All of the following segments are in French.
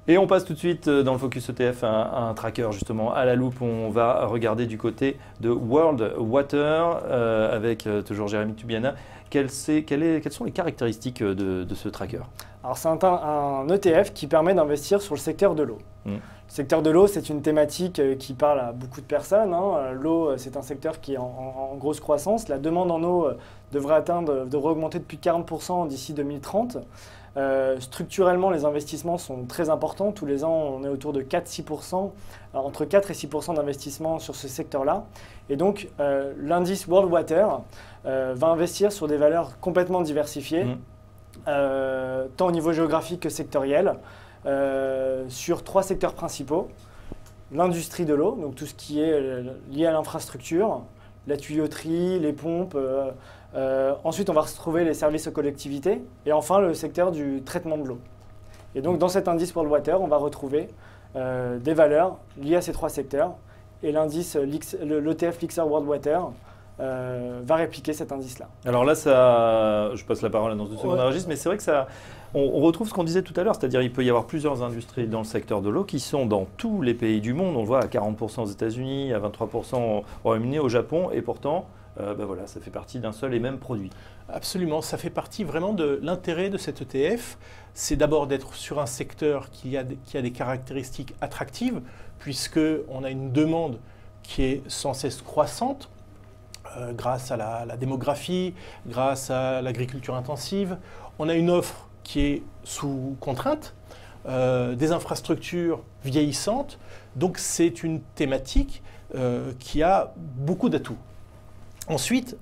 Et on passe tout de suite dans le Focus ETF à un tracker justement à la loupe. On va regarder du côté de World Water avec toujours Jérémy Tubiana. Quelles sont les caractéristiques de ce tracker? Alors c'est un ETF qui permet d'investir sur le secteur de l'eau. Le secteur de l'eau, c'est une thématique qui parle à beaucoup de personnes. L'eau, c'est un secteur qui est en grosse croissance. La demande en eau devrait augmenter de plus de 40% d'ici 2030. Structurellement, les investissements sont très importants. Tous les ans, on est autour de 4-6%, entre 4 et 6% d'investissement sur ce secteur-là. Et donc, l'indice World Water va investir sur des valeurs complètement diversifiées, tant au niveau géographique que sectoriel, sur 3 secteurs principaux. L'industrie de l'eau, donc tout ce qui est lié à l'infrastructure, la tuyauterie, les pompes. Ensuite, on va retrouver les services aux collectivités. Et enfin, le secteur du traitement de l'eau. Et donc, dans cet indice World Water, on va retrouver des valeurs liées à ces 3 secteurs. Et l'indice, l'ETF Lixor World Water, va répliquer cet indice-là. Alors là, je passe la parole dans une seconde à Régis, mais c'est vrai que on retrouve ce qu'on disait tout à l'heure, c'est-à-dire qu'il peut y avoir plusieurs industries dans le secteur de l'eau qui sont dans tous les pays du monde. On le voit à 40% aux États-Unis, à 23% au Royaume-Uni, au Japon, et pourtant, voilà, ça fait partie d'un seul et même produit. Absolument, ça fait partie vraiment de l'intérêt de cet ETF. C'est d'abord d'être sur un secteur qui a des caractéristiques attractives, puisqu'on a une demande qui est sans cesse croissante, grâce à la démographie, grâce à l'agriculture intensive. On a une offre qui est sous contrainte, des infrastructures vieillissantes. Donc c'est une thématique qui a beaucoup d'atouts. Ensuite,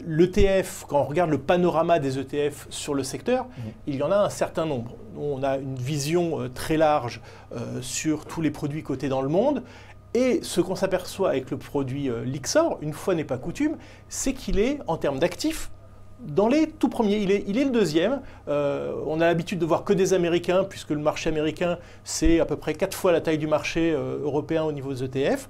l'ETF, quand on regarde le panorama des ETF sur le secteur, il y en a un certain nombre. On a une vision très large sur tous les produits cotés dans le monde. Et ce qu'on s'aperçoit avec le produit Lixor, une fois n'est pas coutume, c'est qu'il est, en termes d'actifs, dans les tout premiers. Il est le deuxième. On a l'habitude de voir que des Américains, puisque le marché américain, c'est à peu près 4 fois la taille du marché européen au niveau des ETF.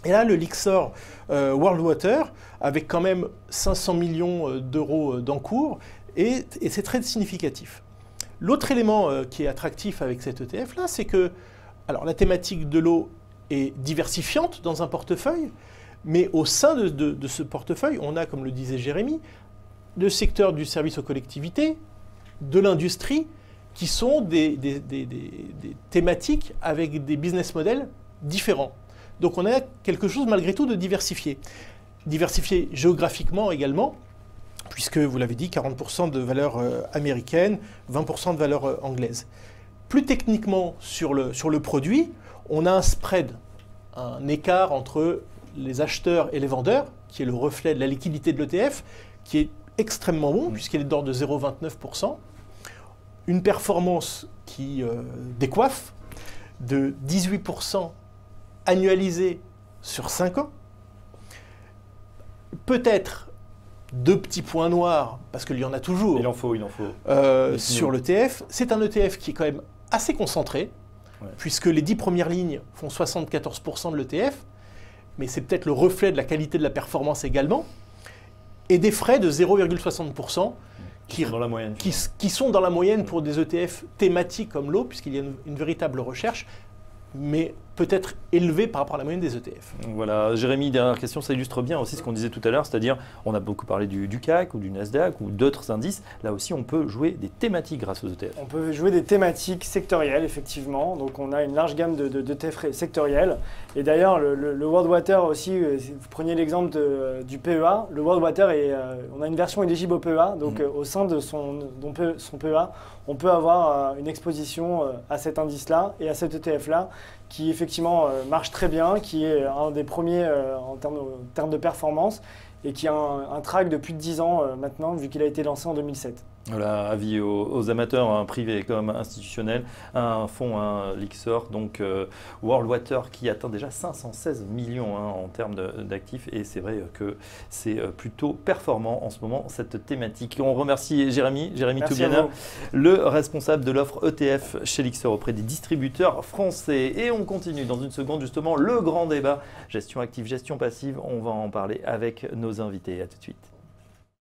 Et là, le Lixor World Water, avec quand même 500 millions d'euros d'encours, et c'est très significatif. L'autre élément qui est attractif avec cet ETF-là, c'est que alors, la thématique de l'eau est diversifiante dans un portefeuille, mais au sein de ce portefeuille, on a, comme le disait Jérémy, le secteur du service aux collectivités, de l'industrie, qui sont des thématiques avec des business models différents. Donc on a quelque chose malgré tout de diversifié. Diversifié géographiquement également, puisque vous l'avez dit, 40% de valeur américaine, 20% de valeur anglaise. Plus techniquement sur le produit, on a un spread, un écart entre les acheteurs et les vendeurs, qui est le reflet de la liquidité de l'ETF, qui est extrêmement bon, puisqu'il est d'ordre de 0,29%. Une performance qui décoiffe de 18% annualisée sur 5 ans. Peut-être 2 petits points noirs, parce qu'il y en a toujours. Il en faut. Sur l'ETF. C'est un ETF qui est quand même assez concentré, puisque les 10 premières lignes font 74% de l'ETF, mais c'est peut-être le reflet de la qualité de la performance également, et des frais de 0,60% qui sont dans la moyenne pour des ETF thématiques comme l'eau, puisqu'il y a une véritable recherche, mais peut-être élevé par rapport à la moyenne des ETF. Voilà, Jérémy, dernière question, ça illustre bien aussi ce qu'on disait tout à l'heure, c'est-à-dire on a beaucoup parlé du CAC ou du Nasdaq ou d'autres indices. Là aussi, on peut jouer des thématiques grâce aux ETF. On peut jouer des thématiques sectorielles, effectivement. Donc on a une large gamme d'ETF sectoriels. Et d'ailleurs, le World Water aussi, si vous preniez l'exemple du PEA, le World Water, on a une version éligible au PEA. Donc au sein de son PEA, on peut avoir une exposition à cet indice-là et à cet ETF-là, qui effectivement marche très bien, qui est un des premiers en termes de performance et qui a un track de plus de 10 ans maintenant, vu qu'il a été lancé en 2007. Voilà, avis aux amateurs, privés comme institutionnels, un fonds, un Lixor, donc World Water qui atteint déjà 516 millions en termes d'actifs, et c'est vrai que c'est plutôt performant en ce moment cette thématique. On remercie Jérémy Tubiana, le responsable de l'offre ETF chez Lixor auprès des distributeurs français. Et on continue dans une seconde justement le grand débat gestion active, gestion passive. On va en parler avec nos invités. À tout de suite.